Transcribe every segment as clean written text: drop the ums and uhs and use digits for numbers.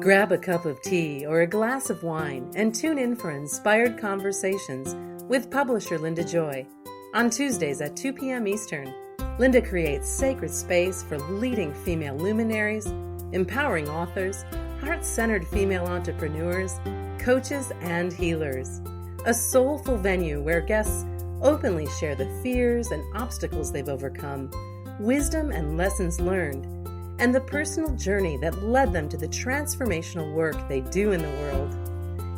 Grab a cup of tea or a glass of wine and tune in for Inspired Conversations with publisher Linda Joy. On Tuesdays at 2 p.m. Eastern, Linda creates sacred space for leading female luminaries, empowering authors, heart-centered female entrepreneurs, coaches, and healers. A soulful venue where guests openly share the fears and obstacles they've overcome, wisdom and lessons learned, and the personal journey that led them to the transformational work they do in the world.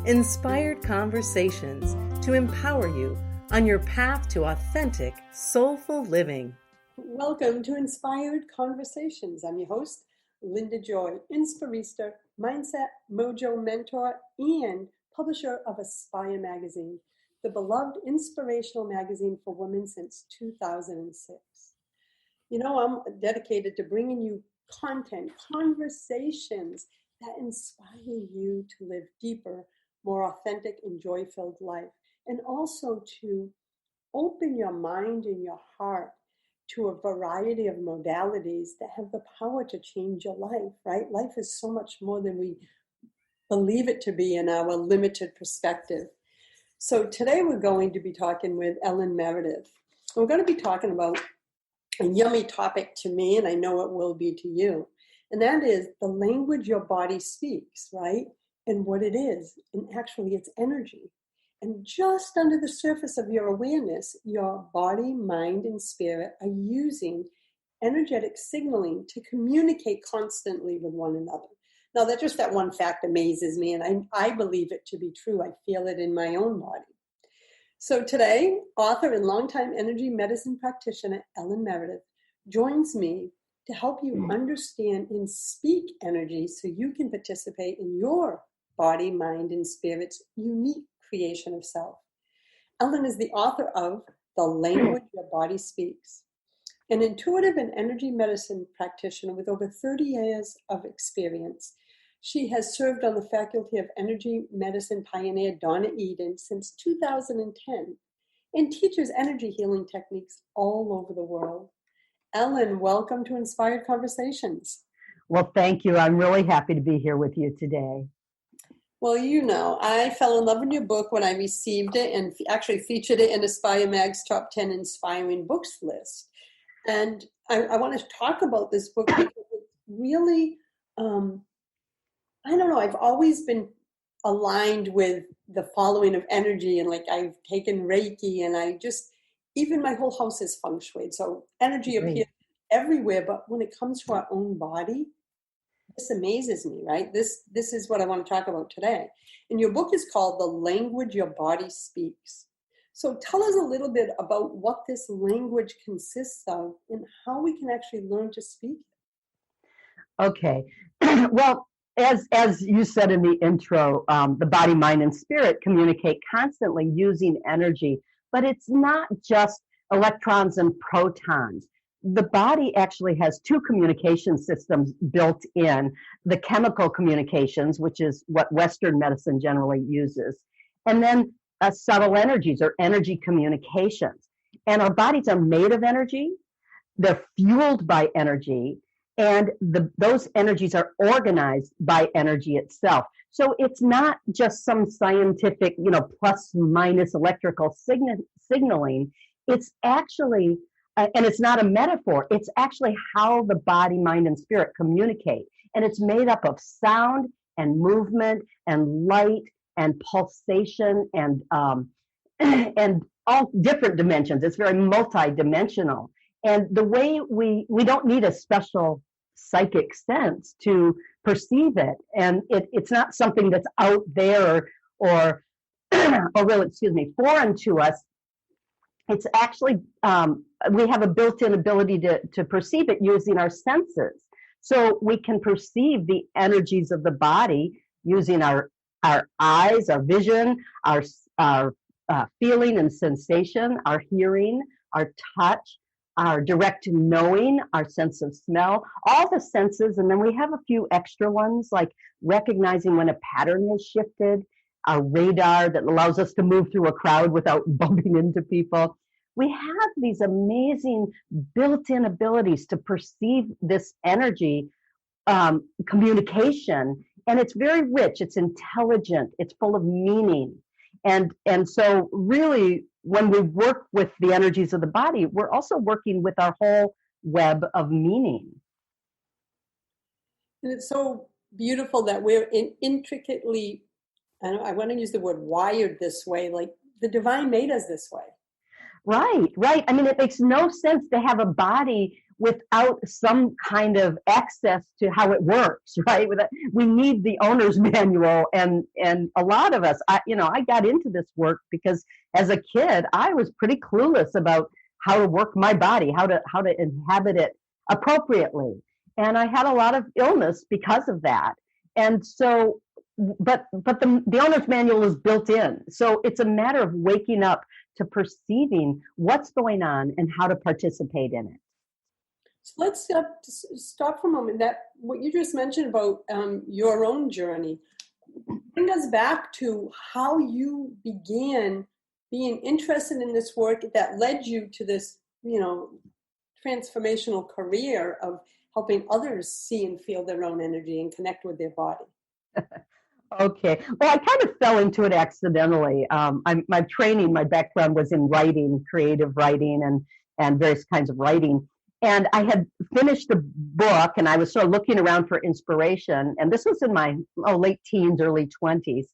Inspired Conversations to empower you on your path to authentic, soulful living. Welcome to Inspired Conversations. I'm your host, Linda Joy, Inspirista, Mindset Mojo mentor, and publisher of Aspire magazine, the beloved inspirational magazine for women since 2006. You know, I'm dedicated to bringing you content, conversations that inspire you to live deeper, more authentic and joy-filled life, and also to open your mind and your heart to a variety of modalities that have the power to change your life, right? Life is so much more than we believe it to be in our limited perspective. So today we're going to be talking with Ellen Meredith. We're going to be talking about a yummy topic to me, and I know it will be to you. And that is the language your body speaks, right? And what it is. And actually, it's energy. And just under the surface of your awareness, your body, mind, and spirit are using energetic signaling to communicate constantly with one another. Now, that one fact amazes me, and I believe it to be true. I feel it in my own body. So today, author and longtime energy medicine practitioner Ellen Meredith joins me to help you understand and speak energy so you can participate in your body, mind, and spirit's unique creation of self. Ellen is the author of The Language Your Body Speaks, an intuitive and energy medicine practitioner with over 30 years of experience. She has served on the faculty of energy medicine pioneer Donna Eden since 2010 and teaches energy healing techniques all over the world. Ellen, welcome to Inspired Conversations. Well, thank you. I'm really happy to be here with you today. Well, you know, I fell in love with your book when I received it and actually featured it in Aspire Mag's Top 10 Inspiring Books list. And I want to talk about this book because it's really... I don't know, I've always been aligned with the following of energy, and like I've taken Reiki, and even my whole house is feng shui. So energy appears everywhere, but when it comes to our own body, this amazes me, right? This is what I want to talk about today. And your book is called The Language Your Body Speaks. So tell us a little bit about what this language consists of and how we can actually learn to speak it. Okay. Well, as you said in the intro, the body, mind, and spirit communicate constantly using energy, but it's not just electrons and protons. The body actually has two communication systems built in, the chemical communications, which is what Western medicine generally uses, and then subtle energies or energy communications. And our bodies are made of energy, they're fueled by energy, and those energies are organized by energy itself. So it's not just some scientific, plus minus electrical signaling. It's actually, and it's not a metaphor, it's actually how the body, mind, and spirit communicate. And it's made up of sound and movement and light and pulsation and all different dimensions. It's very multidimensional. And the way we don't need a special psychic sense to perceive it, and it's not something that's out there or really, foreign to us. It's actually we have a built-in ability to perceive it using our senses. So we can perceive the energies of the body using our eyes, our vision, our feeling and sensation, our hearing, our touch, our direct knowing, our sense of smell, all the senses. And then we have a few extra ones like recognizing when a pattern has shifted, our radar that allows us to move through a crowd without bumping into people. We have these amazing built-in abilities to perceive this energy communication And it's very rich, it's intelligent, it's full of meaning. And so really, when we work with the energies of the body, we're also working with our whole web of meaning. And it's so beautiful that we're intricately, I want to use the word wired this way, like the divine made us this way. Right. I mean, it makes no sense to have a body without some kind of access to how it works, right? We need the owner's manual, and a lot of us, I got into this work because as a kid, I was pretty clueless about how to work my body, how to inhabit it appropriately, and I had a lot of illness because of that. And so, but the owner's manual is built in, so it's a matter of waking up to perceiving what's going on and how to participate in it. So let's stop for a moment. That what you just mentioned about your own journey, bring us back to how you began being interested in this work that led you to this, transformational career of helping others see and feel their own energy and connect with their body. Okay. Well, I kind of fell into it accidentally. My training, my background was in writing, creative writing, and various kinds of writing. And I had finished the book, and I was sort of looking around for inspiration. And this was in my late teens, early 20s.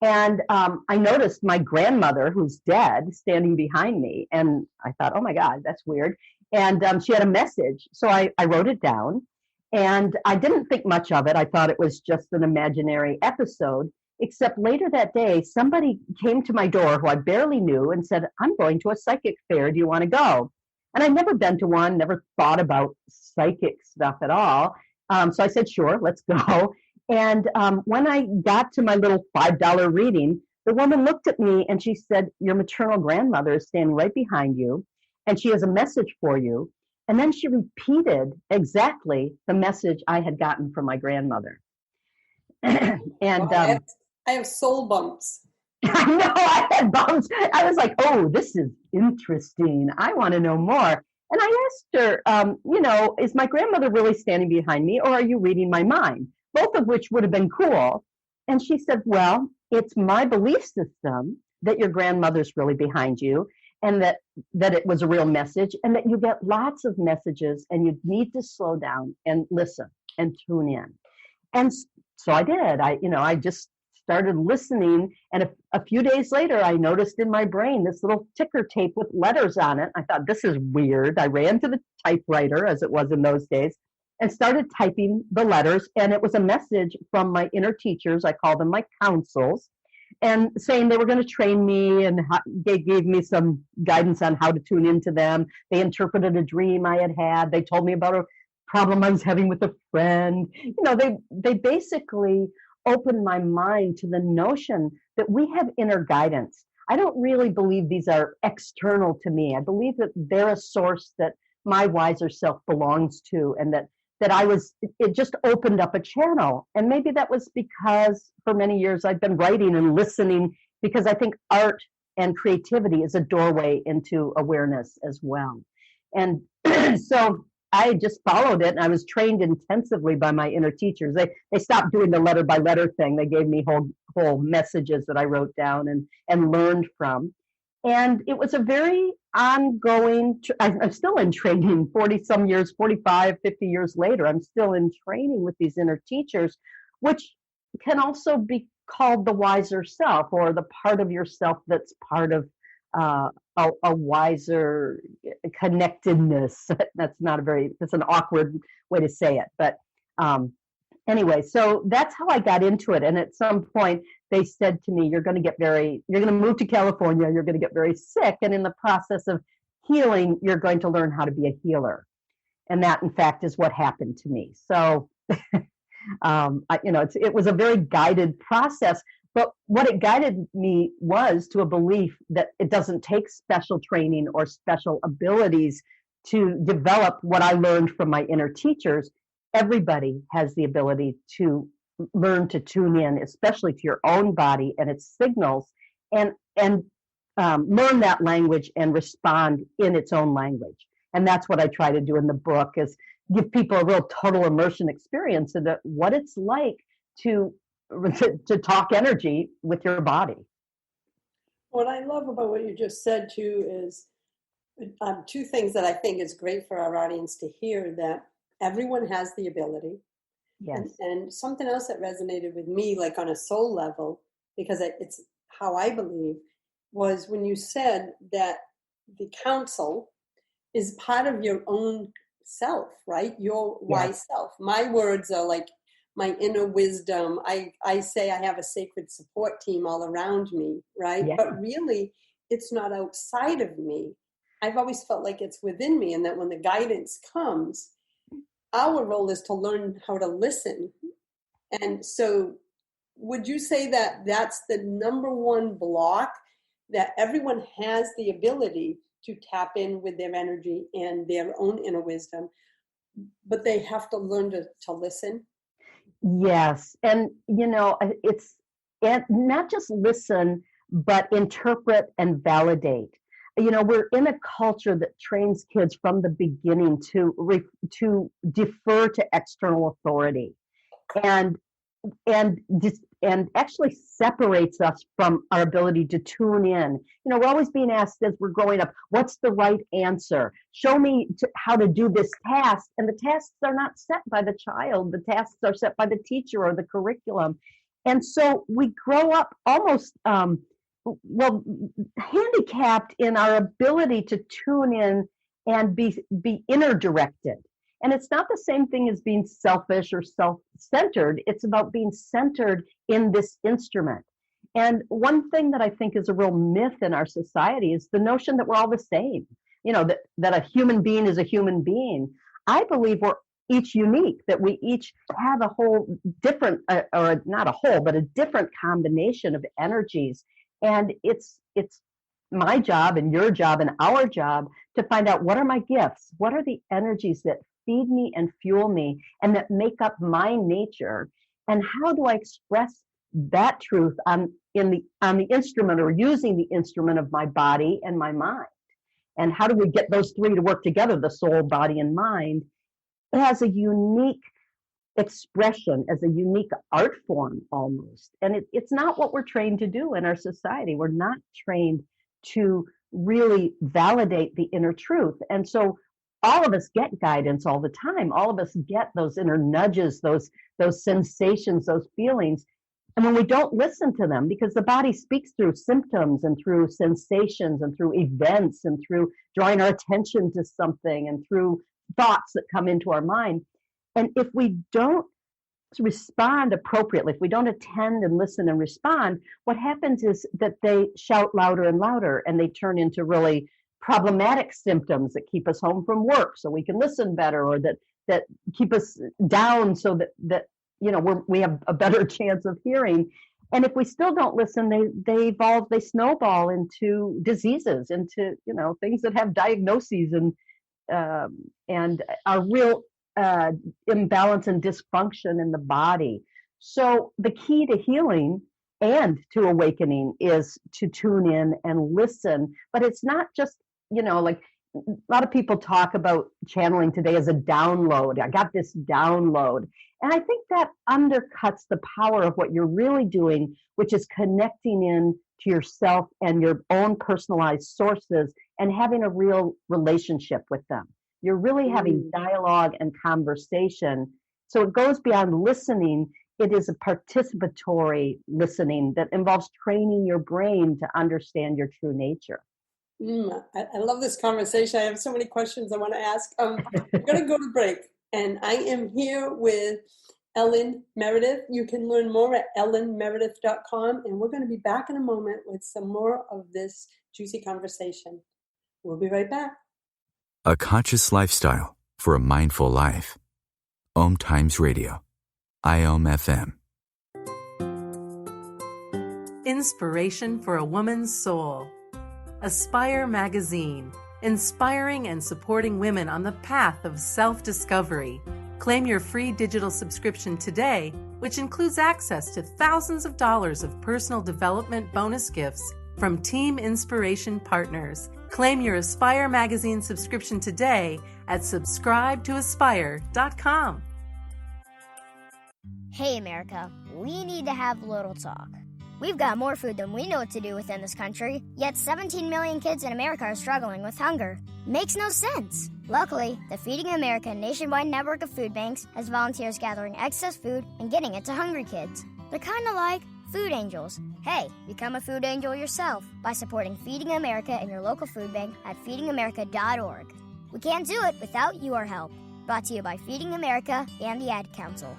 And I noticed my grandmother, who's dead, standing behind me. And I thought, oh my God, that's weird. And she had a message. So I wrote it down. And I didn't think much of it. I thought it was just an imaginary episode, except later that day, somebody came to my door who I barely knew and said, I'm going to a psychic fair. Do you want to go? And I'd never been to one, never thought about psychic stuff at all. So I said, sure, let's go. And when I got to my little $5 reading, the woman looked at me and she said, your maternal grandmother is standing right behind you, and she has a message for you. And then she repeated exactly the message I had gotten from my grandmother. And I have soul bumps. I know, I had bumps. I was like, oh, this is interesting. I want to know more. And I asked her, is my grandmother really standing behind me, or are you reading my mind? Both of which would have been cool. And she said, well, it's my belief system that your grandmother's really behind you, and that it was a real message, and that you get lots of messages, and you need to slow down and listen and tune in. And so I did. I just started listening, and a few days later, I noticed in my brain this little ticker tape with letters on it. I thought, this is weird. I ran to the typewriter, as it was in those days, and started typing the letters, and it was a message from my inner teachers. I call them my councils, and saying they were going to train me, and they gave me some guidance on how to tune into them. They interpreted a dream I had had. They told me about a problem I was having with a friend. They basically opened my mind to the notion that we have inner guidance. I don't really believe these are external to me. I believe that they're a source that my wiser self belongs to, and that it just opened up a channel. And maybe that was because for many years I've been writing and listening, because I think art and creativity is a doorway into awareness as well. And so I just followed it, and I was trained intensively by my inner teachers. They stopped doing the letter by letter thing. They gave me whole messages that I wrote down and learned from. And it was a very ongoing, I'm still in training 40 some years, 45, 50 years later. I'm still in training with these inner teachers, which can also be called the wiser self, or the part of yourself that's part of a wiser connectedness. That's an awkward way to say it. But anyway, so that's how I got into it. And at some point they said to me, you're going to move to California, you're going to get very sick. And in the process of healing, you're going to learn how to be a healer. And that, in fact, is what happened to me. So, it was a very guided process. But what it guided me was to a belief that it doesn't take special training or special abilities to develop what I learned from my inner teachers. Everybody has the ability to learn to tune in, especially to your own body and its signals, and learn that language and respond in its own language. And that's what I try to do in the book, is give people a real total immersion experience into what it's like to to talk energy with your body. What I love about what you just said too is two things that I think is great for our audience to hear, that everyone has the ability. Yes. And something else that resonated with me, like on a soul level, because it's how I believe, was when you said that the counsel is part of your own self, right? Your wise self. My words are like my inner wisdom. I say I have a sacred support team all around me, right? Yeah. But really, it's not outside of me. I've always felt like it's within me, and that when the guidance comes, our role is to learn how to listen. And so would you say that that's the number one block, that everyone has the ability to tap in with their energy and their own inner wisdom, but they have to learn to listen? Yes. And, it's and not just listen, but interpret and validate. We're in a culture that trains kids from the beginning to defer to external authority, and actually separates us from our ability to tune in. We're always being asked as we're growing up, what's the right answer? Show me how to do this task. And the tasks are not set by the child. The tasks are set by the teacher or the curriculum. And so we grow up almost, handicapped in our ability to tune in and be inner directed. And it's not the same thing as being selfish or self-centered. It's about being centered in this instrument. And one thing that I think is a real myth in our society is the notion that we're all the same, that a human being is a human being. I believe we're each unique, that we each have a whole different, or not a whole, but a different combination of energies. And it's my job and your job and our job to find out, what are my gifts? What are the energies that feed me and fuel me and that make up my nature? And how do I express that truth on the instrument, or using the instrument of my body and my mind? And how do we get those three to work together, the soul, body, and mind, as a unique expression, as a unique art form almost? And it's not what we're trained to do in our society. We're not trained to really validate the inner truth. And so all of us get guidance all the time. All of us get those inner nudges, those sensations, those feelings. And when we don't listen to them, because the body speaks through symptoms and through sensations and through events and through drawing our attention to something and through thoughts that come into our mind. And if we don't respond appropriately, if we don't attend and listen and respond, what happens is that they shout louder and louder, and they turn into really problematic symptoms that keep us home from work so we can listen better, or that keep us down so that we have a better chance of hearing. And if we still don't listen, they evolve, they snowball into diseases, into things that have diagnoses and are real imbalance and dysfunction in the body. So the key to healing and to awakening is to tune in and listen. But it's not just, like a lot of people talk about channeling today as a download. I got this download. And I think that undercuts the power of what you're really doing, which is connecting in to yourself and your own personalized sources and having a real relationship with them. You're really having dialogue and conversation. So it goes beyond listening. It is a participatory listening that involves training your brain to understand your true nature. I love this conversation. I have so many questions I want to ask. I'm going to go to break, and I am here with Ellen Meredith. You can learn more at ellenmeredith.com, and we're going to be back in a moment with some more of this juicy conversation. We'll be right back. A conscious lifestyle for a mindful life. OMTimes Radio. IOM FM. Inspiration for a woman's soul. Aspire Magazine, inspiring and supporting women on the path of self-discovery. Claim your free digital subscription today, which includes access to thousands of dollars of personal development bonus gifts from Team Inspiration partners. Claim your Aspire Magazine subscription today at subscribetoaspire.com. Hey, America, we need to have a little talk. We've got more food than we know what to do with in this country, yet 17 million kids in America are struggling with hunger. Makes no sense. Luckily, the Feeding America nationwide network of food banks has volunteers gathering excess food and getting it to hungry kids. They're kind of like food angels. Hey, become a food angel yourself by supporting Feeding America in your local food bank at feedingamerica.org. We can't do it without your help. Brought to you by Feeding America and the Ad Council.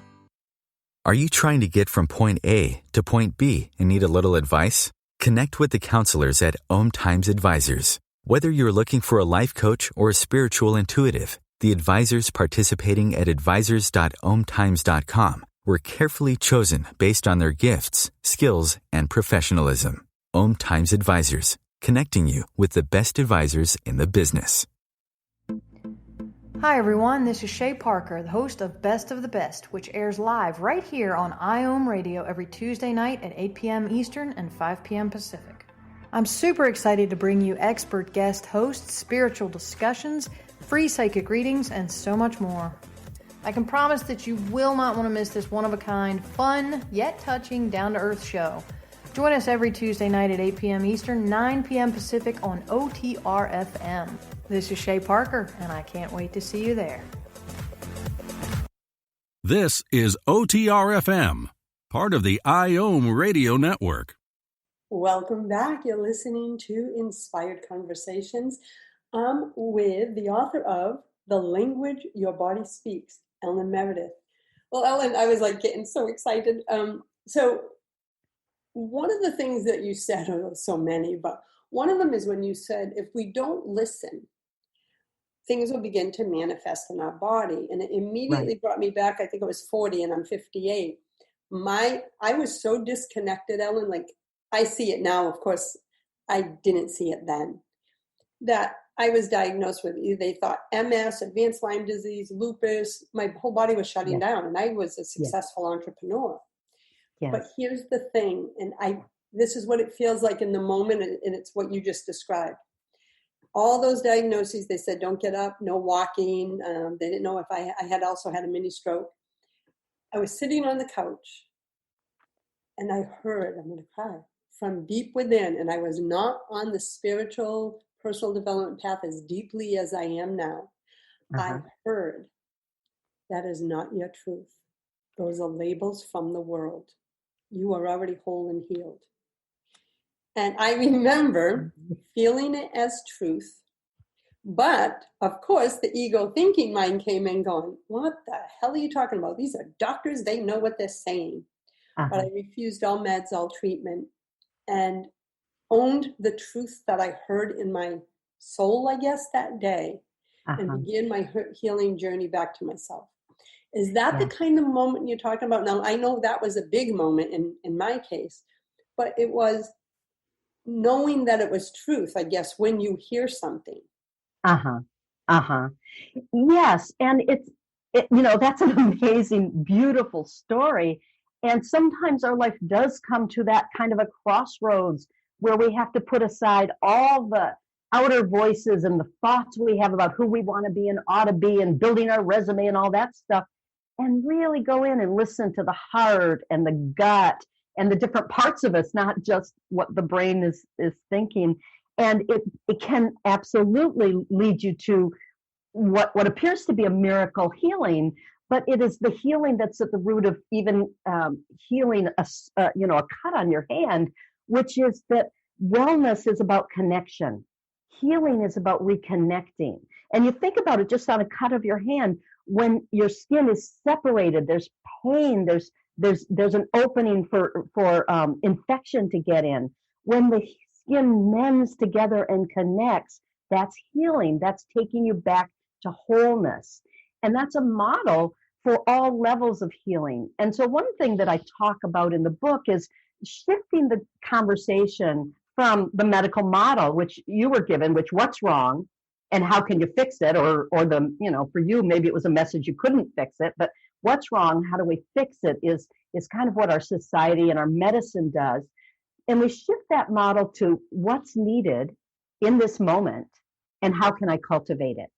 Are you trying to get from point A to point B and need a little advice? Connect with the counselors at OMTimes Advisors. Whether you're looking for a life coach or a spiritual intuitive, the advisors participating at advisors.omtimes.com were carefully chosen based on their gifts, skills, and professionalism. OMTimes Advisors, connecting you with the best advisors in the business. Hi everyone, this is Shay Parker, the host of Best of the Best, which airs live right here on IOM Radio every Tuesday night at 8 p.m. Eastern and 5 p.m. Pacific. I'm super excited to bring you expert guest hosts, spiritual discussions, free psychic readings, and so much more. I can promise that you will not want to miss this one-of-a-kind, fun, yet touching, down-to-earth show. Join us every Tuesday night at 8 p.m. Eastern, 9 p.m. Pacific on OTR-FM. This is Shay Parker, and I can't wait to see you there. This is OTR-FM, part of the IOM Radio Network. Welcome back. You're listening to Inspired Conversations. I'm with the author of The Language Your Body Speaks, Ellen Meredith. Well, Ellen, I was getting so excited. So one of the things that you said, so many, but one of them is when you said, if we don't listen, things will begin to manifest in our body. And it immediately brought me back. I think I was 40 and I'm 58. I was so disconnected, Ellen, I see it now. Of course, I didn't see it then. That I was diagnosed with, they thought MS, advanced Lyme disease, lupus. My whole body was shutting down, and I was a successful entrepreneur. Yes. But here's the thing, and this is what it feels like in the moment, and it's what you just described. All those diagnoses, they said, don't get up, no walking. They didn't know if I had also had a mini stroke. I was sitting on the couch, and I heard, I'm going to cry, from deep within, and I was not on the spiritual personal development path as deeply as I am now. I heard, that is not your truth. Those are labels from the world. You are already whole and healed. And I remember feeling it as truth. But, of course, the ego thinking mind came in going, what the hell are you talking about? These are doctors. They know what they're saying. But I refused all meds, all treatment, and owned the truth that I heard in my soul, I guess, that day, and began my healing journey back to myself. Is that the kind of moment you're talking about? Now, I know that was a big moment in my case, but it was knowing that it was truth, I guess, when you hear something. Yes, and that's an amazing, beautiful story. And sometimes our life does come to that kind of a crossroads where we have to put aside all the outer voices and the thoughts we have about who we want to be and ought to be and building our resume and all that stuff, and really go in and listen to the heart and the gut and the different parts of us, not just what the brain is thinking. And it can absolutely lead you to what appears to be a miracle healing, but it is the healing that's at the root of even healing a cut on your hand, which is that wellness is about connection. Healing is about reconnecting. And you think about it just on a cut of your hand, when your skin is separated, there's pain, there's an opening for infection to get in. When the skin mends together and connects, that's healing. That's taking you back to wholeness. And that's a model for all levels of healing. And so one thing that I talk about in the book is shifting the conversation from the medical model, which you were given, which what's wrong and how can you fix it? Or for you, maybe it was a message you couldn't fix it, but what's wrong? How do we fix it is kind of what our society and our medicine does. And we shift that model to what's needed in this moment and how can I cultivate it?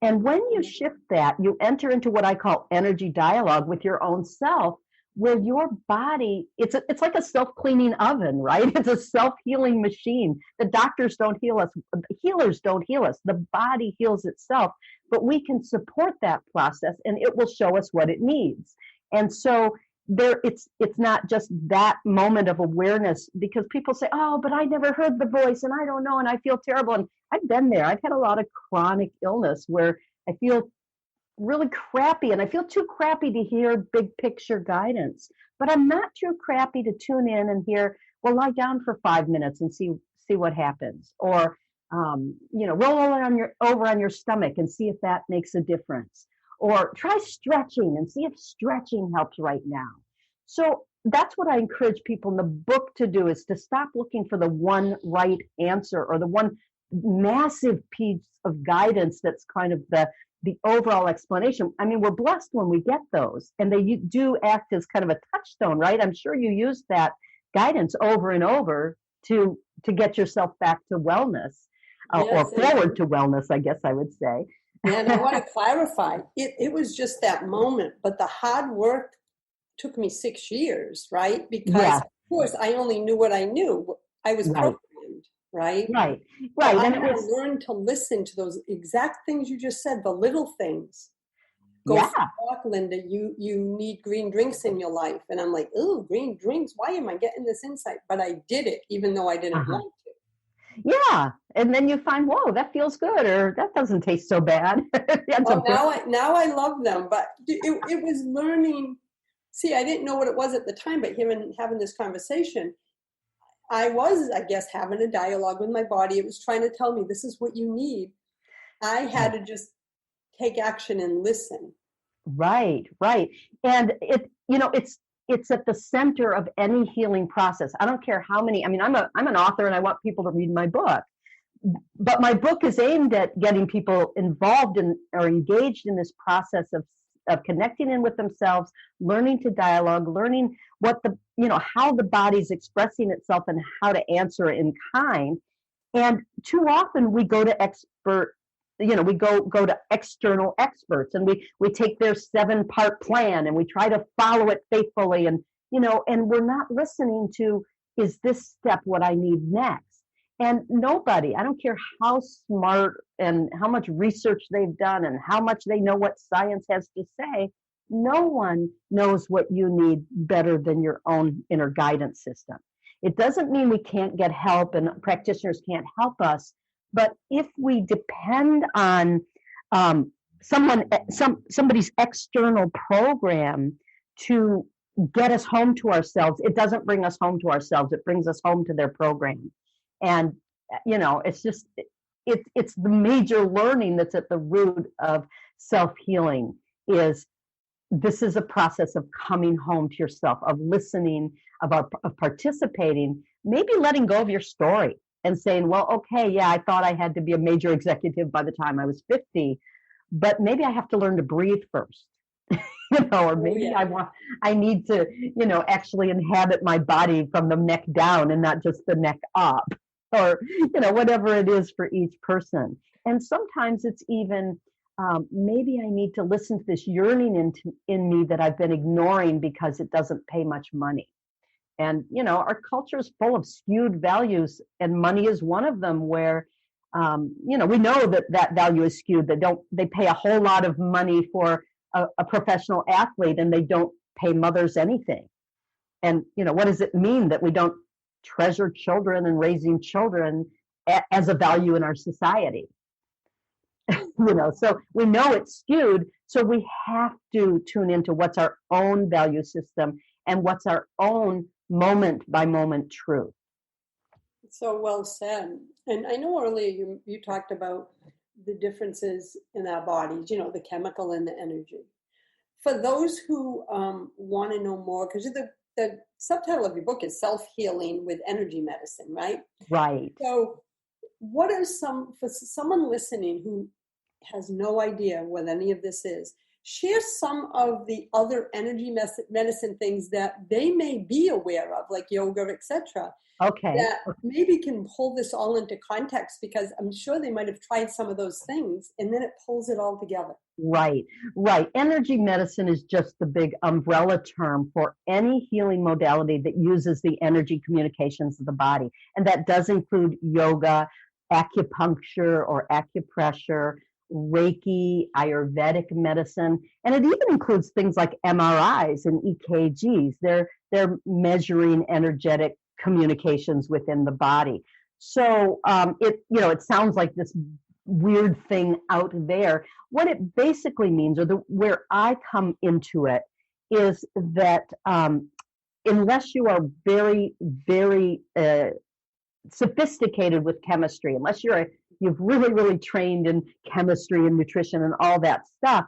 And when you shift that, you enter into what I call energy dialogue with your own self, where your body, it's like a self-cleaning oven, right? It's a self-healing machine. The doctors don't heal us. Healers don't heal us. The body heals itself, but we can support that process and it will show us what it needs. And so it's not just that moment of awareness, because people say, oh, but I never heard the voice and I don't know and I feel terrible. And I've been there. I've had a lot of chronic illness where I feel really crappy and I feel too crappy to hear big picture guidance, but I'm not too crappy to tune in and hear, well, lie down for 5 minutes and see what happens, or roll over on your stomach and see if that makes a difference, or try stretching and see if stretching helps right now. So that's what I encourage people in the book to do, is to stop looking for the one right answer or the one massive piece of guidance that's kind of the overall explanation. I mean, we're blessed when we get those, and they do act as kind of a touchstone, right? I'm sure you use that guidance over and over to get yourself back to wellness, or forward to wellness, I guess I would say. And I want to clarify, it was just that moment, but the hard work took me 6 years, right? Because of course I only knew what I knew. I was programmed, right? Right. And I had to learn to listen to those exact things you just said, the little things. Go for a walk, Linda. You need green drinks in your life. And I'm like, oh, green drinks. Why am I getting this insight? But I did it, even though I didn't want to. Yeah. And then you find, whoa, that feels good, or that doesn't taste so bad. Now I love them. But it was learning. See, I didn't know what it was at the time, but having this conversation, I was, I guess, having a dialogue with my body. It was trying to tell me, this is what you need. I had to just take action and listen. Right. And it's at the center of any healing process. I don't care how many, I'm an author and I want people to read my book, but my book is aimed at getting people involved in or engaged in this process of connecting in with themselves, learning to dialogue, learning how the body's expressing itself and how to answer it in kind. And too often we go to we go to external experts, and we take their 7-part plan and we try to follow it faithfully, and we're not listening to, is this step what I need next? And nobody, I don't care how smart and how much research they've done and how much they know what science has to say, no one knows what you need better than your own inner guidance system. It doesn't mean we can't get help and practitioners can't help us, but if we depend on somebody's external program to get us home to ourselves, it doesn't bring us home to ourselves. It brings us home to their program. And, it's just, it's the major learning that's at the root of self-healing. This is a process of coming home to yourself, of listening, of participating, maybe letting go of your story and saying, well, okay, yeah, I thought I had to be a major executive by the time I was 50, but maybe I have to learn to breathe first. Or maybe I need to, actually inhabit my body from the neck down and not just the neck up, or, whatever it is for each person. And sometimes it's even, maybe I need to listen to this yearning in me that I've been ignoring because it doesn't pay much money. And, our culture is full of skewed values, and money is one of them where, we know that value is skewed. They pay a whole lot of money for a professional athlete, and they don't pay mothers anything. And, what does it mean that we don't treasure children and raising children as a value in our society? So we know it's skewed. So we have to tune into what's our own value system and what's our own moment by moment truth. So well said. And I know earlier you talked about the differences in our bodies, the chemical and the energy. For those who want to know more, because the subtitle of your book is Self-Healing with Energy Medicine, right? Right. So what are for someone listening who has no idea what any of this is, share some of the other energy medicine things that they may be aware of, like yoga, etc. Okay. That maybe can pull this all into context, because I'm sure they might have tried some of those things and then it pulls it all together. Right, right. Energy medicine is just the big umbrella term for any healing modality that uses the energy communications of the body. And that does include yoga, acupuncture or acupressure, Reiki, Ayurvedic medicine, and it even includes things like MRIs and EKGs. They're measuring energetic communications within the body. So it sounds like this weird thing out there. What it basically means, or where I come into it, is that unless you are very, very sophisticated with chemistry, unless you've really, really trained in chemistry and nutrition and all that stuff,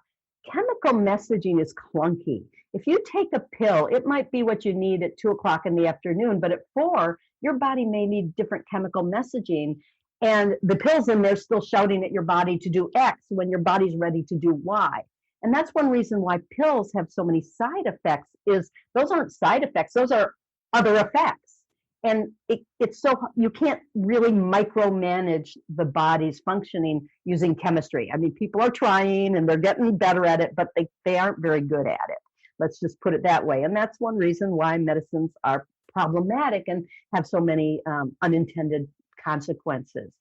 chemical messaging is clunky. If you take a pill, it might be what you need at 2:00 in the afternoon, but at 4, your body may need different chemical messaging. And the pill's in there still shouting at your body to do X when your body's ready to do Y. And that's one reason why pills have so many side effects, is those aren't side effects, those are other effects. And it's so, you can't really micromanage the body's functioning using chemistry. I mean, people are trying and they're getting better at it, but they aren't very good at it. Let's just put it that way. And that's one reason why medicines are problematic and have so many unintended consequences.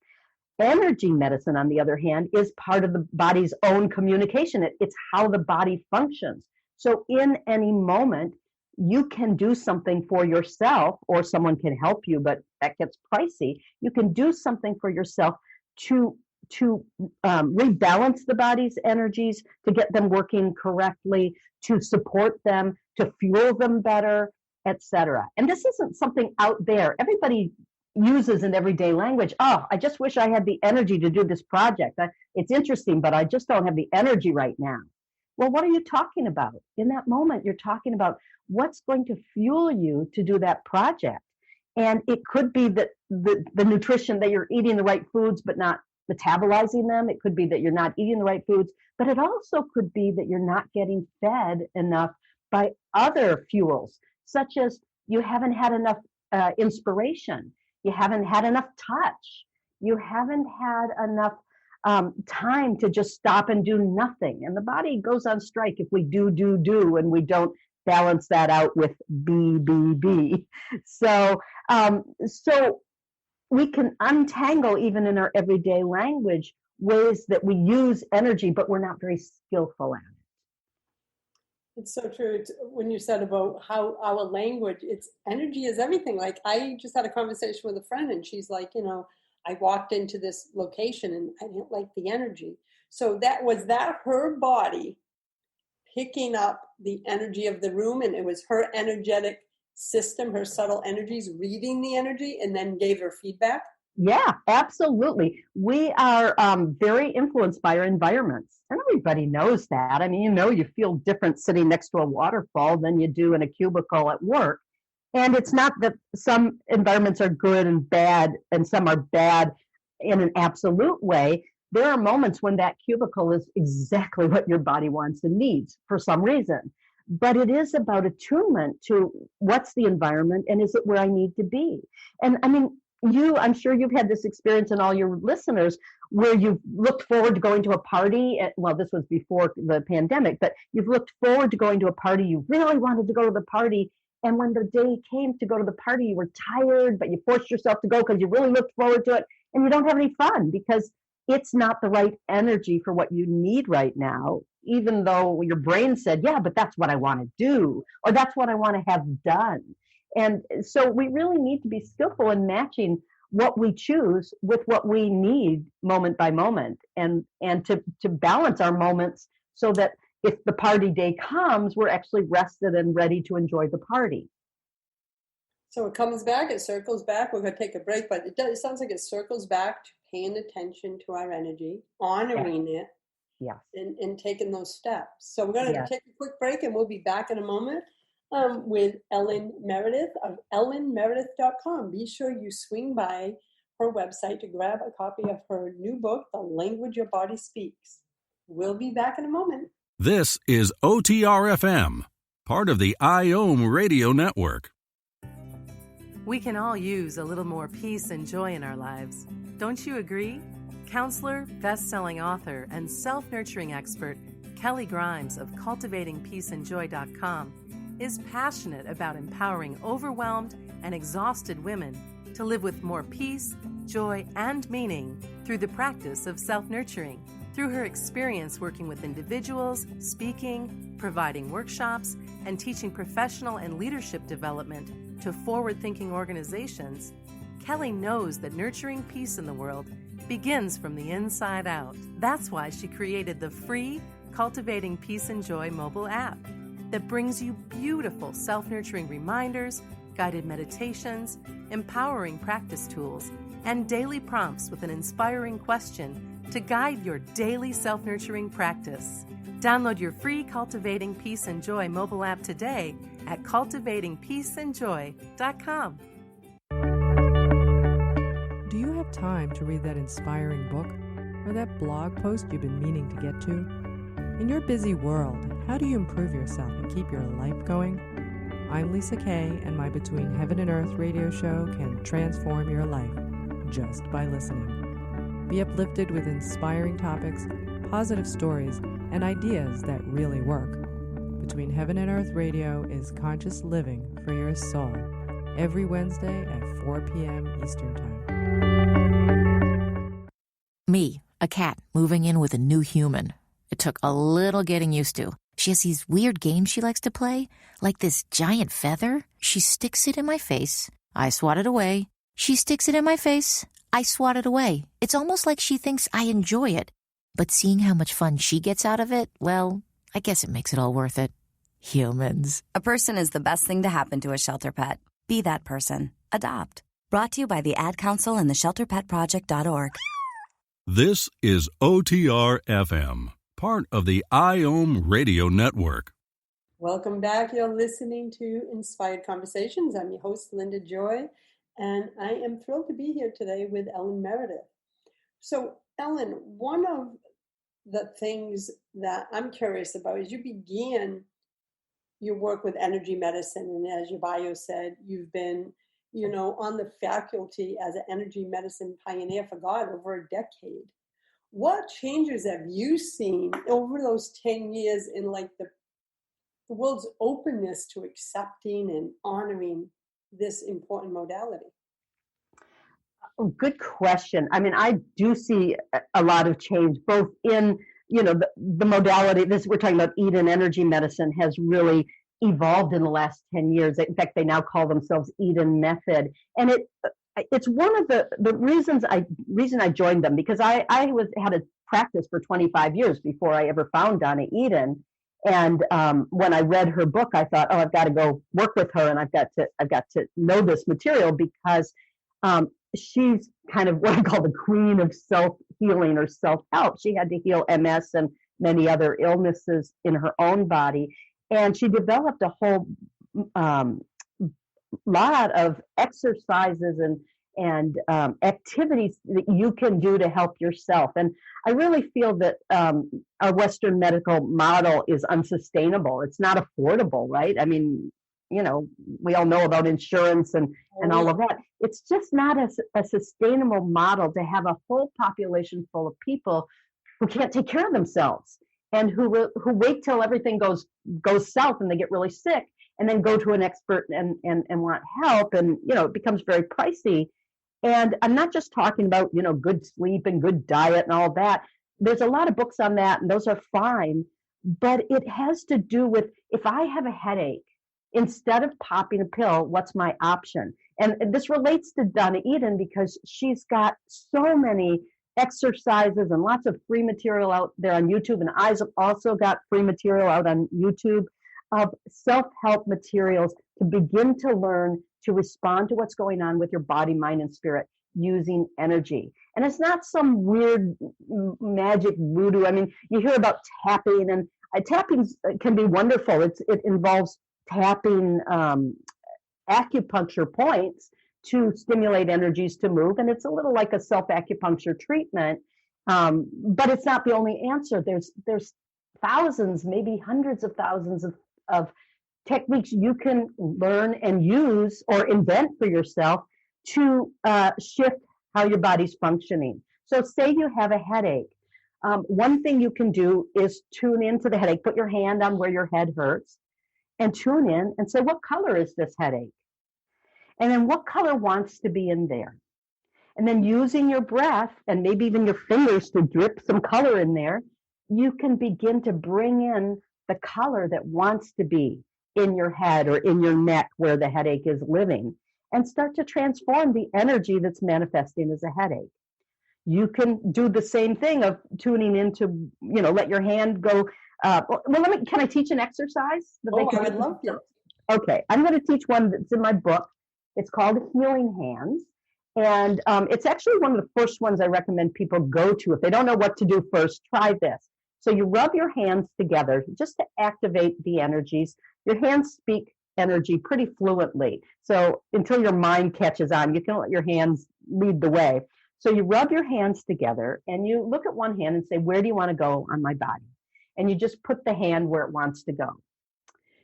Energy medicine, on the other hand, is part of the body's own communication. It's how the body functions. So in any moment, you can do something for yourself, or someone can help you, but that gets pricey. You can do something for yourself to rebalance the body's energies, to get them working correctly, to support them, to fuel them better, etc. And this isn't something out there. Everybody uses in everyday language. Oh, I just wish I had the energy to do this project. It's interesting, but I just don't have the energy right now. Well, what are you talking about? In that moment, you're talking about what's going to fuel you to do that project. And it could be that the nutrition, that you're eating the right foods but not metabolizing them. It could be that you're not eating the right foods, but it also could be that you're not getting fed enough by other fuels, such as you haven't had enough inspiration. You haven't had enough touch. You haven't had enough time to just stop and do nothing. And the body goes on strike if we do, and we don't balance that out with be. So we can untangle, even in our everyday language, ways that we use energy, but we're not very skillful at it. It's so true. When you said about how our language, it's energy is everything. Like, I just had a conversation with a friend and she's like, I walked into this location and I didn't like the energy. So that her body picking up the energy of the room, and it was her energetic system, her subtle energies reading the energy and then gave her feedback? Yeah, absolutely. We are very influenced by our environments, and everybody knows that. I mean, you feel different sitting next to a waterfall than you do in a cubicle at work. And it's not that some environments are good and bad, and some are bad in an absolute way. There are moments when that cubicle is exactly what your body wants and needs for some reason. But it is about attunement to what's the environment and is it where I need to be. And I mean, I'm sure you've had this experience, and all your listeners, where you've looked forward to going to a party. Well, this was before the pandemic, but you've looked forward to going to a party. You really wanted to go to the party. And when the day came to go to the party, you were tired, but you forced yourself to go because you really looked forward to it. And you don't have any fun because it's not the right energy for what you need right now, even though your brain said, yeah, but that's what I want to do, or that's what I want to have done. And so we really need to be skillful in matching what we choose with what we need moment by moment, and to balance our moments so that if the party day comes, we're actually rested and ready to enjoy the party. So it comes back, it circles back. We're going to take a break, but it sounds like it circles back to paying attention to our energy, honoring it, yes, and taking those steps. So we're going to take a quick break, and we'll be back in a moment with Ellen Meredith of ellenmeredith.com. Be sure you swing by her website to grab a copy of her new book, The Language Your Body Speaks. We'll be back in a moment. This is OTR-FM, part of the IOM Radio Network. We can all use a little more peace and joy in our lives. Don't you agree? Counselor, best-selling author, and self-nurturing expert Kelly Grimes of CultivatingPeaceandJoy.com is passionate about empowering overwhelmed and exhausted women to live with more peace, joy, and meaning through the practice of self-nurturing. Through her experience working with individuals, speaking, providing workshops, and teaching professional and leadership development to forward-thinking organizations, Kelly knows that nurturing peace in the world begins from the inside out. That's why she created the free Cultivating Peace and Joy mobile app that brings you beautiful self-nurturing reminders, guided meditations, empowering practice tools, and daily prompts with an inspiring question to guide your daily self-nurturing practice. Download your free Cultivating Peace and Joy mobile app today at cultivatingpeaceandjoy.com. Do you have time to read that inspiring book or that blog post you've been meaning to get to? In your busy world, how do you improve yourself and keep your life going? I'm Lisa Kay, and my Between Heaven and Earth radio show can transform your life just by listening. Be uplifted with inspiring topics, positive stories, and ideas that really work. Between Heaven and Earth Radio is conscious living for your soul, every Wednesday at 4 p.m. Eastern Time. Me, a cat, moving in with a new human. It took a little getting used to. She has these weird games she likes to play, like this giant feather. She sticks it in my face. I swat it away. She sticks it in my face. I swat it away. It's almost like she thinks I enjoy it. But seeing how much fun she gets out of it, well, I guess it makes it all worth it. Humans. A person is the best thing to happen to a shelter pet. Be that person. Adopt. Brought to you by the Ad Council and the ShelterPetProject.org. This is OTR-FM, part of the IOM Radio Network. Welcome back. You're listening to Inspired Conversations. I'm your host, Linda Joy, and I am thrilled to be here today with Ellen Meredith. So, Ellen, one of the things that I'm curious about is you began your work with energy medicine, and as your bio said, you've been, on the faculty as an energy medicine pioneer for God over a decade. What changes have you seen over those 10 years in the world's openness to accepting and honoring this important modality? Oh, good question. I mean, I do see a lot of change, both in, the modality. We're talking about Eden energy medicine has really evolved in the last 10 years. In fact, they now call themselves Eden Method. And it's one of the reason I joined them, because I had a practice for 25 years before I ever found Donna Eden. And when I read her book, I thought, I've got to go work with her, and I've got to know this material, because she's kind of what I call the queen of self-healing or self-help. She had to heal MS and many other illnesses in her own body. And she developed a whole lot of exercises and activities that you can do to help yourself. And I really feel that our Western medical model is unsustainable. It's not affordable, right? I mean, we all know about insurance and all of that. It's just not a sustainable model to have a whole population full of people who can't take care of themselves, and who wait till everything goes south and they get really sick, and then go to an expert and want help, and it becomes very pricey. And I'm not just talking about good sleep and good diet and all that. There's a lot of books on that, and those are fine, but it has to do with, if I have a headache, instead of popping a pill, what's my option? And this relates to Donna Eden, because she's got so many exercises and lots of free material out there on YouTube. And I've also got free material out on YouTube of self-help materials to begin to learn to respond to what's going on with your body, mind, and spirit using energy. And it's not some weird magic voodoo. I mean, you hear about tapping, and tapping can be wonderful. It involves tapping acupuncture points to stimulate energies to move, and it's a little like a self-acupuncture treatment, but it's not the only answer. There's thousands, maybe hundreds of thousands of techniques you can learn and use or invent for yourself to shift how your body's functioning. So say you have a headache. One thing you can do is tune into the headache. Put your hand on where your head hurts and tune in and say, what color is this headache? And then what color wants to be in there? And then using your breath and maybe even your fingers to drip some color in there, you can begin to bring in the color that wants to be in your head or in your neck where the headache is living, and start to transform the energy that's manifesting as a headache. You can do the same thing of tuning into, let your hand go. Can I teach an exercise? I would love to. Okay, I'm going to teach one that's in my book. It's called Healing Hands. And it's actually one of the first ones I recommend people go to. If they don't know what to do first, try this. So you rub your hands together just to activate the energies. Your hands speak energy pretty fluently. So until your mind catches on, you can let your hands lead the way. So you rub your hands together and you look at one hand and say, where do you want to go on my body? And you just put the hand where it wants to go.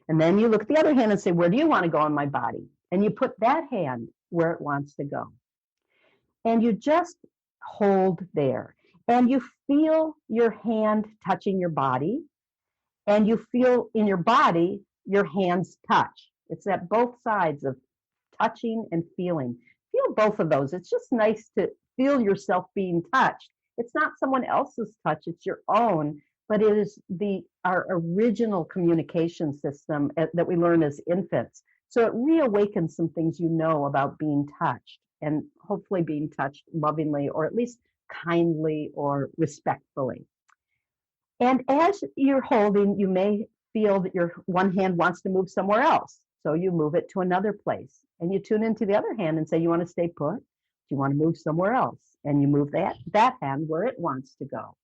And then you look at the other hand and say, where do you want to go on my body? And you put that hand where it wants to go. And you just hold there. And you feel your hand touching your body. And you feel in your body, your hands touch. It's at both sides of touching and feeling. Feel both of those. It's just nice to feel yourself being touched. It's not someone else's touch, it's your own, but it is our original communication system that we learn as infants. So it reawakens some things about being touched, and hopefully being touched lovingly, or at least kindly or respectfully. And as you're holding, you may feel that your one hand wants to move somewhere else. So you move it to another place, and you tune into the other hand and say, you want to stay put? Do you want to move somewhere else? And you move that hand where it wants to go.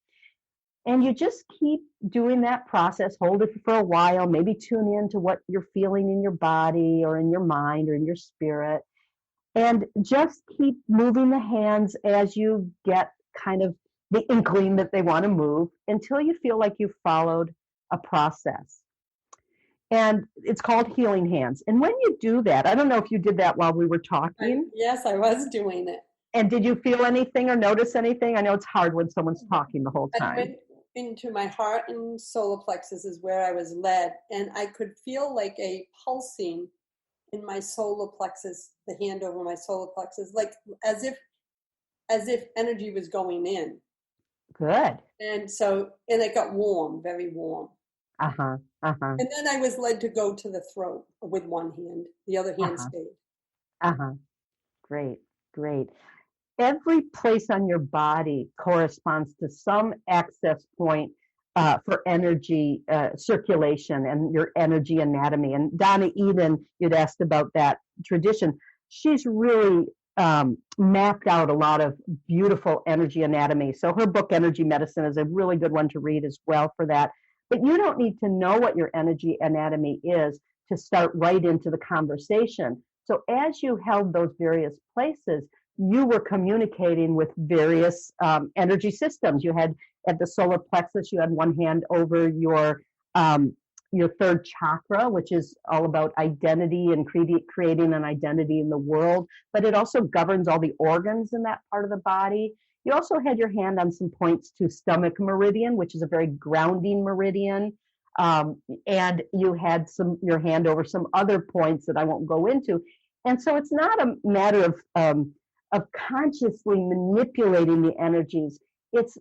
And you just keep doing that process, hold it for a while, maybe tune in to what you're feeling in your body or in your mind or in your spirit. And just keep moving the hands as you get kind of the inkling that they want to move until you feel like you've followed a process. And it's called Healing Hands. And when you do that, I don't know if you did that while we were talking. Yes, I was doing it. And did you feel anything or notice anything? I know it's hard when someone's talking the whole time. I went into my heart and solar plexus is where I was led. And I could feel like a pulsing in my solar plexus, the hand over my solar plexus, like as if energy was going in. Good. And it got warm, very warm. Uh-huh. Uh-huh. And then I was led to go to the throat with one hand. The other hand stayed. Uh-huh. Great. Every place on your body corresponds to some access point for energy circulation and your energy anatomy. And Donna Eden, you'd asked about that tradition. She's really mapped out a lot of beautiful energy anatomy. So her book, Energy Medicine, is a really good one to read as well for that. But you don't need to know what your energy anatomy is to start right into the conversation. So as you held those various places, you were communicating with various energy systems. You had at the solar plexus, you had one hand over your third chakra, which is all about identity and creating an identity in the world, but it also governs all the organs in that part of the body. You also had your hand on some points to stomach meridian, which is a very grounding meridian. And you had your hand over some other points that I won't go into. And so it's not a matter of consciously manipulating the energies. It's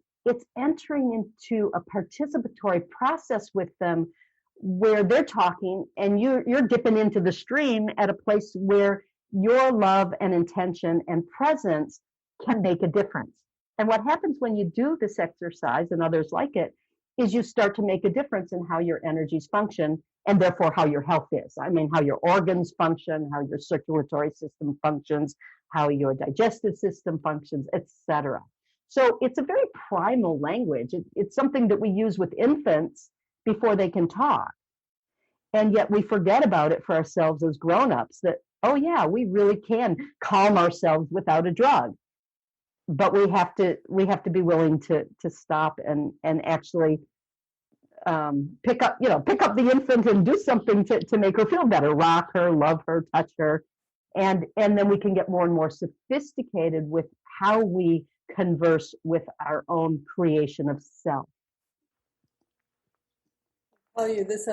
entering into a participatory process with them where they're talking and you're dipping into the stream at a place where your love and intention and presence can make a difference. And what happens when you do this exercise, and others like it, is you start to make a difference in how your energies function, and therefore how your health is. I mean, how your organs function, how your circulatory system functions, how your digestive system functions, etc. So it's a very primal language. It's something that we use with infants before they can talk. And yet we forget about it for ourselves as grown-ups, that, oh yeah, we really can calm ourselves without a drug. But we have to be willing to stop and actually pick up the infant and do something to make her feel better, rock her, love her, touch her. And then we can get more and more sophisticated with how we converse with our own creation of self. I'll tell you this,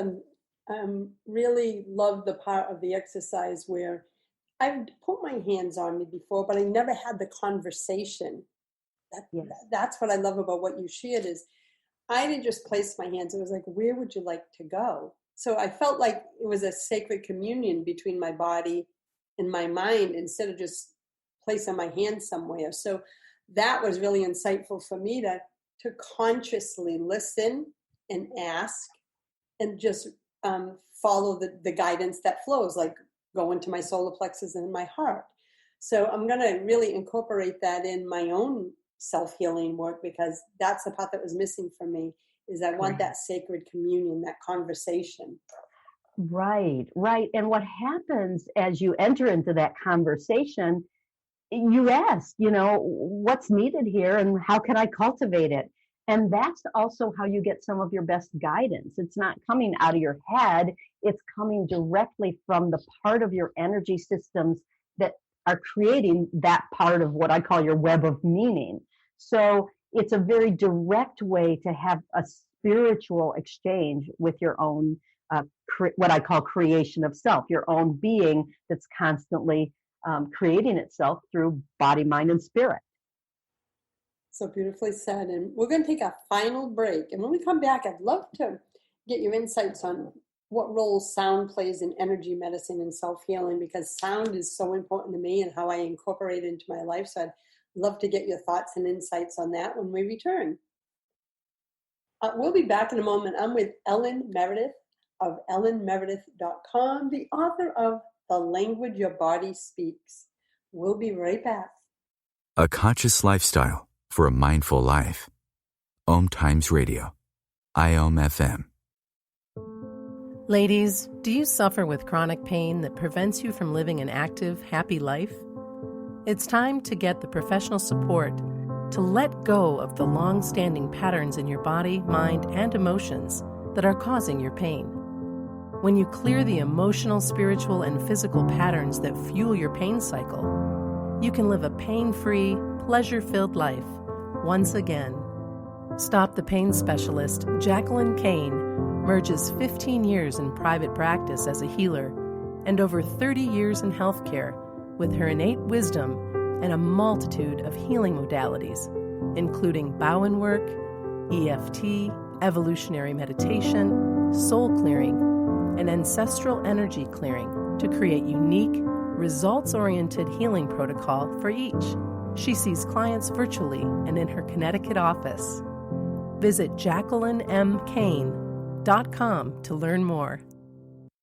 really love the part of the exercise where I've put my hands on me before, but I never had the conversation. That's what I love about what you shared is I didn't just place my hands. It was like, where would you like to go? So I felt like it was a sacred communion between my body and my mind instead of just placing my hands somewhere. So that was really insightful for me to consciously listen and ask and just follow the guidance that flows, like go into my solar plexus and my heart. So I'm going to really incorporate that in my own self-healing work, because that's the part that was missing for me, is I want that sacred communion, that conversation. Right. And what happens as you enter into that conversation, you ask, what's needed here and how can I cultivate it? And that's also how you get some of your best guidance. It's not coming out of your head. It's coming directly from the part of your energy systems that are creating that part of what I call your web of meaning. So it's a very direct way to have a spiritual exchange with your own, what I call creation of self, your own being that's constantly creating itself through body, mind, and spirit. So beautifully said. And we're going to take a final break. And when we come back, I'd love to get your insights on what role sound plays in energy medicine and self-healing, because sound is so important to me and how I incorporate it into my life. So I'd love to get your thoughts and insights on that when we return. We'll be back in a moment. I'm with Ellen Meredith of ellenmeredith.com, the author of The Language Your Body Speaks. We'll be right back. A conscious lifestyle for a mindful life. OMTimes Radio. IOM FM. Ladies, do you suffer with chronic pain that prevents you from living an active, happy life? It's time to get the professional support to let go of the long-standing patterns in your body, mind, and emotions that are causing your pain. When you clear the emotional, spiritual, and physical patterns that fuel your pain cycle, you can live a pain-free, pleasure-filled life once again. Stop the Pain specialist Jacqueline Kane merges 15 years in private practice as a healer and over 30 years in healthcare with her innate wisdom and a multitude of healing modalities, including Bowen work, EFT, evolutionary meditation, soul clearing, and ancestral energy clearing to create unique, results-oriented healing protocol for each. She sees clients virtually and in her Connecticut office. Visit JacquelineMKane.com to learn more.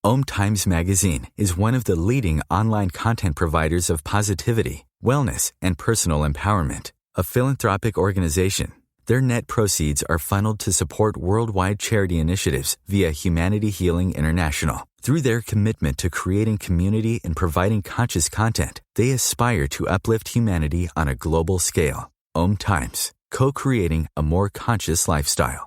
OMTimes Magazine is one of the leading online content providers of positivity, wellness, and personal empowerment. A philanthropic organization, their net proceeds are funneled to support worldwide charity initiatives via Humanity Healing International. Through their commitment to creating community and providing conscious content, they aspire to uplift humanity on a global scale. OMTimes, co-creating a more conscious lifestyle.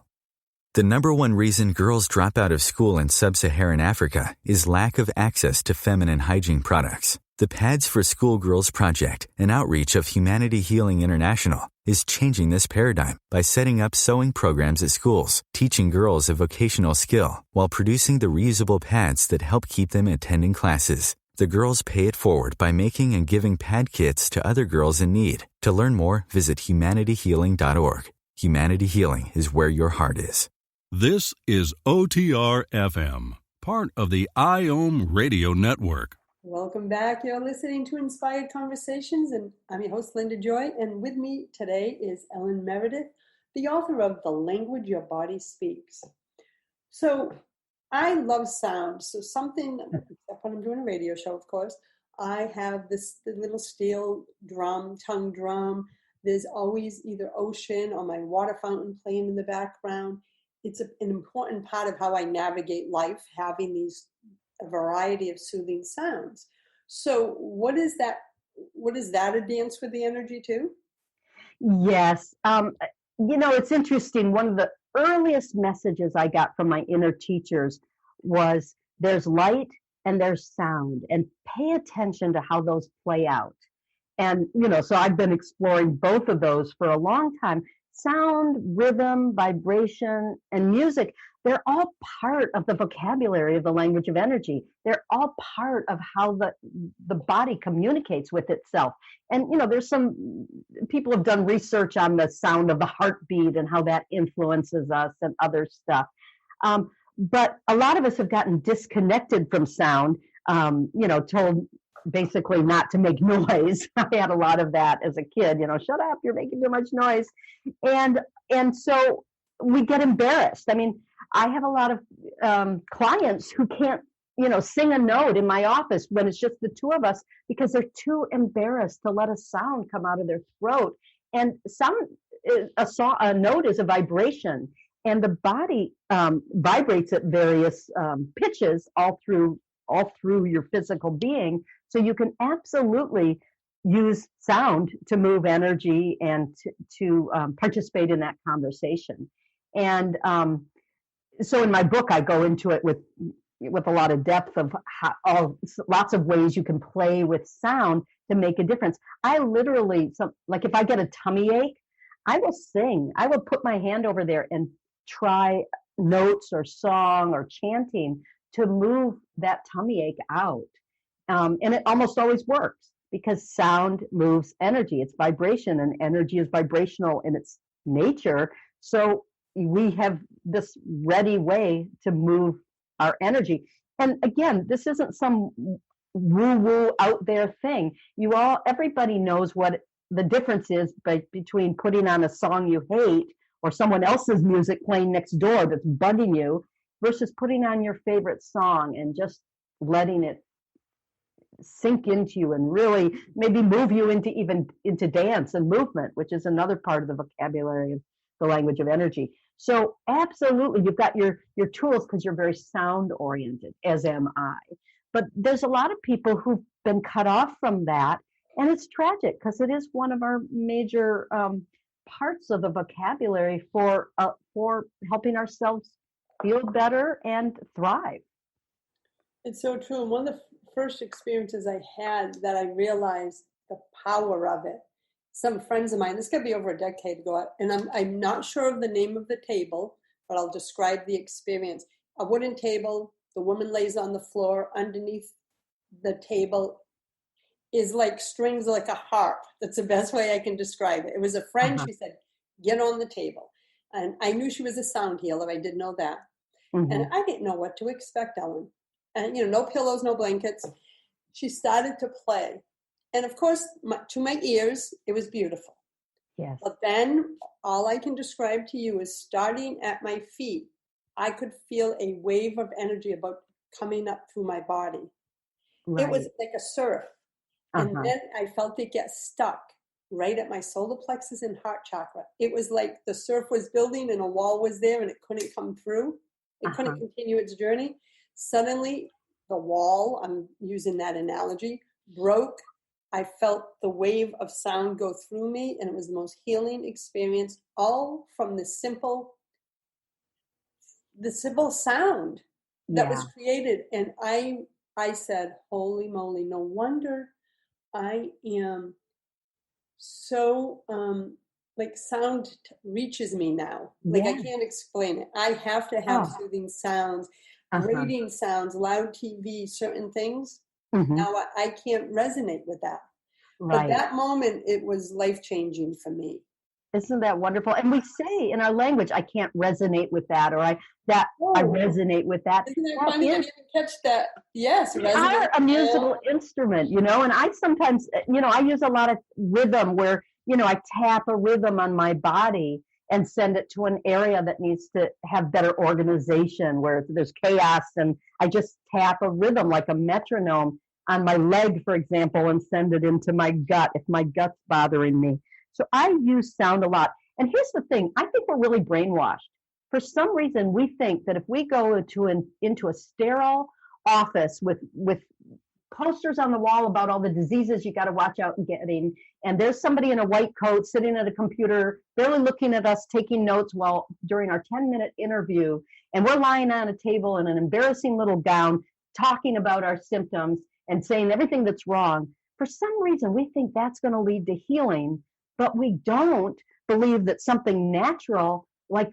The number one reason girls drop out of school in sub-Saharan Africa is lack of access to feminine hygiene products. The Pads for Schoolgirls Project, an outreach of Humanity Healing International, is changing this paradigm by setting up sewing programs at schools, teaching girls a vocational skill, while producing the reusable pads that help keep them attending classes. The girls pay it forward by making and giving pad kits to other girls in need. To learn more, visit humanityhealing.org. Humanity Healing is where your heart is. This is OTR FM, part of the IOM Radio Network. Welcome back. You're listening to Inspired Conversations, and I'm your host, Linda Joy, and with me today is Ellen Meredith, the author of The Language Your Body Speaks. So I love sound. So something, except when I'm doing a radio show, of course, I have the little steel drum, tongue drum. There's always either ocean or my water fountain playing in the background. It's an important part of how I navigate life, having a variety of soothing sounds. So what is that a dance with the energy too? Yes. It's interesting. One of earliest messages I got from my inner teachers was there's light and there's sound, and pay attention to how those play out. And, so I've been exploring both of those for a long time. Sound, rhythm, vibration, and music, they're all part of the vocabulary of the language of energy. They're all part of how the body communicates with itself. And, there's some people have done research on the sound of the heartbeat and how that influences us and other stuff. But a lot of us have gotten disconnected from sound, told basically not to make noise. I had a lot of that as a kid, shut up, you're making too much noise. And so we get embarrassed. I mean, I have a lot of clients who can't, sing a note in my office when it's just the two of us because they're too embarrassed to let a sound come out of their throat. And a note is a vibration, and the body vibrates at various pitches all through your physical being. So you can absolutely use sound to move energy and to participate in that conversation. And so in my book, I go into it with a lot of depth of lots of ways you can play with sound to make a difference. I literally, like if I get a tummy ache, I will sing. I will put my hand over there and try notes or song or chanting to move that tummy ache out. And it almost always works because sound moves energy. It's vibration, and energy is vibrational in its nature. So we have this ready way to move our energy. And again, this isn't some woo-woo out there thing. Everybody knows what the difference is between putting on a song you hate or someone else's music playing next door that's bugging you versus putting on your favorite song and just letting it sink into you and really maybe move you into dance and movement, which is another part of the vocabulary of the language of energy. So absolutely, you've got your tools because you're very sound oriented, as am I. But there's a lot of people who've been cut off from that, and it's tragic because it is one of our major parts of the vocabulary for helping ourselves feel better and thrive. It's so true. And one of the first experiences I had that I realized the power of it, some friends of mine, this could be over a decade ago, and I'm not sure of the name of the table, but I'll describe the experience. A wooden table, the woman lays on the floor. Underneath the table is like strings, like a harp. That's the best way I can describe it. It was a friend. She said, get on the table. And I knew she was a sound healer. I did know that. Mm-hmm. And I didn't know what to expect, Ellen. And, no pillows, no blankets. She started to play. And of course, to my ears, it was beautiful. Yes. But then all I can describe to you is starting at my feet, I could feel a wave of energy about coming up through my body. Right. It was like a surf. And then I felt it get stuck right at my solar plexus and heart chakra. It was like the surf was building and a wall was there and it couldn't come through. It couldn't continue its journey. Suddenly, the wall, I'm using that analogy, broke. I felt the wave of sound go through me, and it was the most healing experience, all from the simple sound that was created. And I said, holy moly, no wonder I am so, sound reaches me now. I can't explain it. I have to have soothing sounds, reading sounds, loud TV, certain things. Mm-hmm. Now I can't resonate with that. Right. But that moment, it was life-changing for me. Isn't that wonderful? And we say in our language, I can't resonate with that, or I resonate with that. Isn't that funny? I didn't catch that. Yes, we are a musical instrument, and I sometimes, I use a lot of rhythm where, I tap a rhythm on my body and send it to an area that needs to have better organization, where there's chaos, and I just tap a rhythm like a metronome on my leg, for example, and send it into my gut if my gut's bothering me. So I use sound a lot. And here's the thing, I think we're really brainwashed. For some reason, we think that if we go into a sterile office with posters on the wall about all the diseases you got to watch out and getting. And there's somebody in a white coat sitting at a computer, barely looking at us, taking notes while during our 10-minute interview. And we're lying on a table in an embarrassing little gown, talking about our symptoms and saying everything that's wrong. For some reason, we think that's going to lead to healing, but we don't believe that something natural, like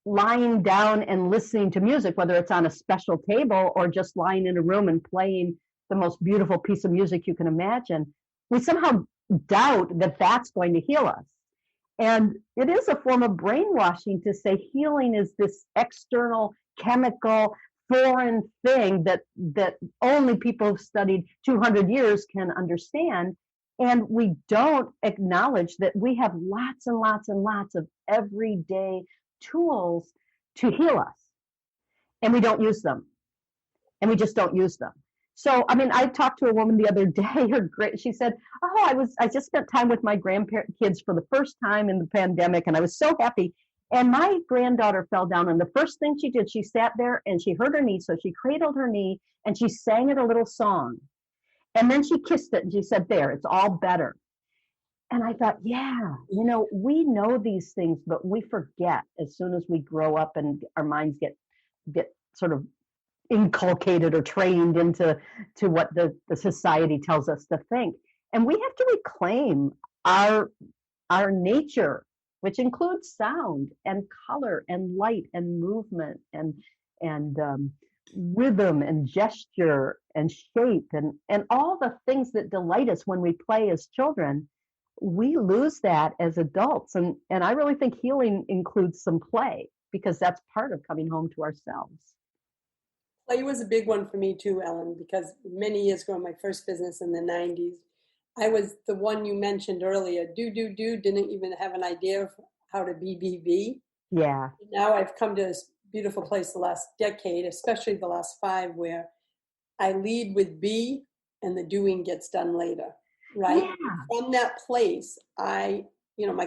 lying down and listening to music, whether it's on a special table or just lying in a room and playing the most beautiful piece of music you can imagine, we somehow doubt that that's going to heal us. And it is a form of brainwashing to say healing is this external, chemical, foreign thing that only people who've studied 200 years can understand. And we don't acknowledge that we have lots and lots and lots of everyday tools to heal us. And we don't use them. And we just don't use them. So, I mean, I talked to a woman the other day, she said, I just spent time with my grandkids for the first time in the pandemic, and I was so happy. And my granddaughter fell down, and the first thing she did, she sat there and she hurt her knee, so she cradled her knee and she sang it a little song. And then she kissed it and she said, there, it's all better. And I thought, yeah, we know these things, but we forget as soon as we grow up and our minds get sort of inculcated or trained into what the society tells us to think. And we have to reclaim our nature, which includes sound and color and light and movement and rhythm and gesture and shape and all the things that delight us when we play as children. We lose that as adults. And I really think healing includes some play, because that's part of coming home to ourselves. Play was a big one for me too, Ellen, because many years ago, my first business in the 90s, I was the one you mentioned earlier, didn't even have an idea of how to be. Yeah. Now I've come to this beautiful place the last decade, especially the last 5, where I lead with be and the doing gets done later, right? Yeah. From that place, my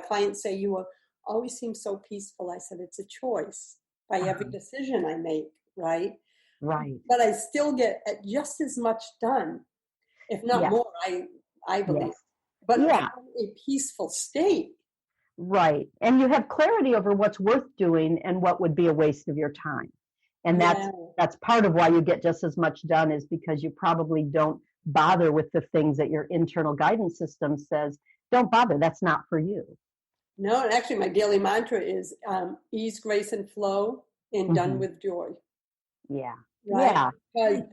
clients say, you always seem so peaceful. I said, it's a choice by every decision I make, right? Right. But I still get just as much done, if not more, I believe. Yes. But from a peaceful state. Right. And you have clarity over what's worth doing and what would be a waste of your time. And that's part of why you get just as much done, is because you probably don't bother with the things that your internal guidance system says, don't bother, that's not for you. No, and actually my daily mantra is ease, grace, and flow, and done with joy. Yeah. Right?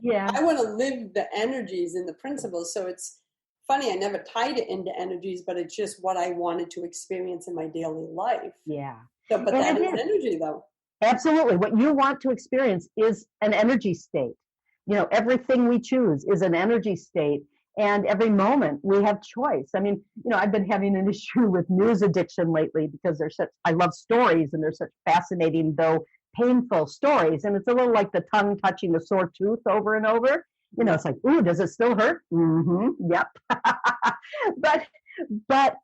Yeah. I want to live the energies and the principles. So it's funny, I never tied it into energies, but it's just what I wanted to experience in my daily life. Yeah. So, but that is energy, though. Absolutely. What you want to experience is an energy state. Everything we choose is an energy state. And every moment we have choice. I mean, I've been having an issue with news addiction lately because I love stories, and they're such fascinating, though painful stories. And it's a little like the tongue touching the sore tooth over and over. It's like, ooh, does it still hurt? Mm-hmm. Yep. but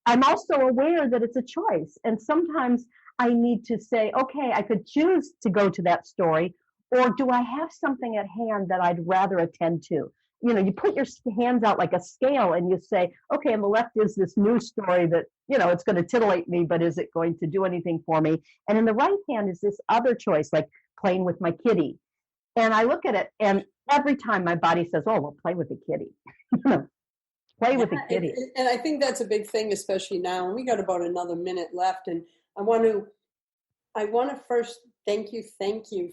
I'm also aware that it's a choice. And sometimes I need to say, okay, I could choose to go to that story, or do I have something at hand that I'd rather attend to? You put your hands out like a scale and you say, okay, on the left is this news story that, it's going to titillate me, but is it going to do anything for me? And in the right hand is this other choice, like playing with my kitty. And I look at it, and every time my body says, oh, well, play with the kitty. Play with the kitty. And I think that's a big thing, especially now. And we got about another minute left. And I want to first thank you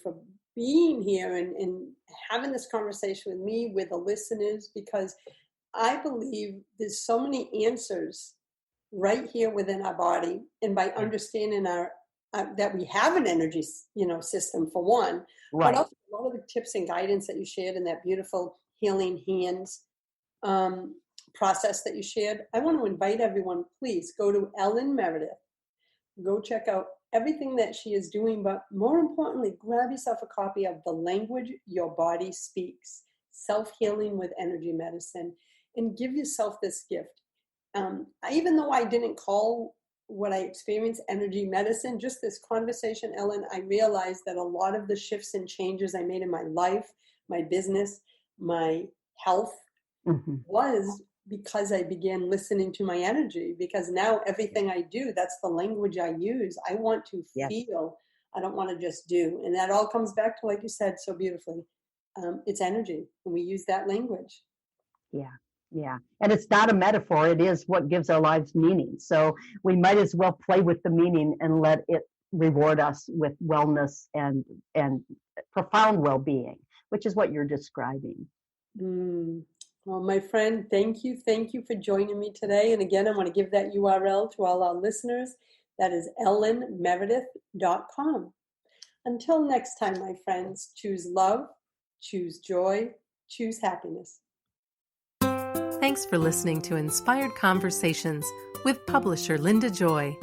for being here and having this conversation with me, with the listeners, because I believe there's so many answers right here within our body. And by understanding that we have an energy, system, for one, right, but also a lot of the tips and guidance that you shared in that beautiful healing hands process that you shared. I want to invite everyone, please go to Ellen Meredith. Go check out everything that she is doing, but more importantly, grab yourself a copy of The Language Your Body Speaks, Self-Healing with Energy Medicine, and give yourself this gift. Even though I didn't call what I experienced energy medicine, just this conversation, Ellen, I realized that a lot of the shifts and changes I made in my life, my business, my health was because I began listening to my energy, because now everything I do, that's the language I use. I want to feel. I don't want to just do. And that all comes back to, like you said so beautifully, it's energy. And we use that language. Yeah. And it's not a metaphor. It is what gives our lives meaning. So we might as well play with the meaning and let it reward us with wellness and profound well-being, which is what you're describing. Well, my friend, thank you. Thank you for joining me today. And again, I want to give that URL to all our listeners. That is ellenmeredith.com. Until next time, my friends, choose love, choose joy, choose happiness. Thanks for listening to Inspired Conversations with publisher Linda Joy.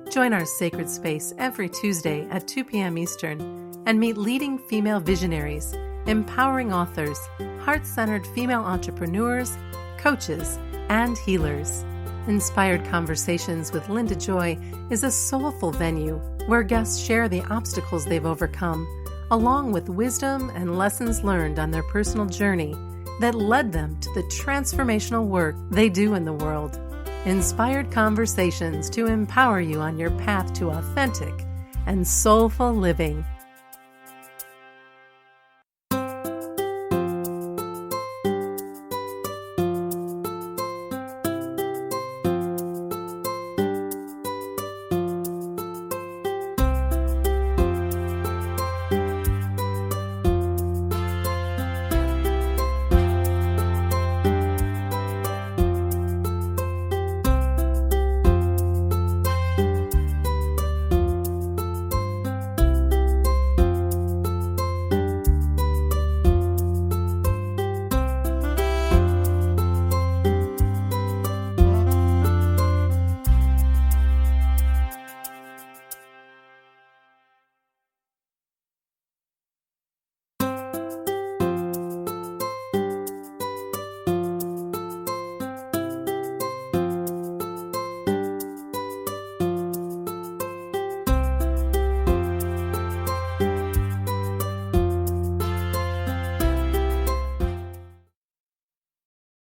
Join our sacred space every Tuesday at 2 p.m. Eastern and meet leading female visionaries, empowering authors, heart-centered female entrepreneurs, coaches, and healers. Inspired Conversations with Linda Joy is a soulful venue where guests share the obstacles they've overcome, along with wisdom and lessons learned on their personal journey that led them to the transformational work they do in the world. Inspired Conversations to empower you on your path to authentic and soulful living.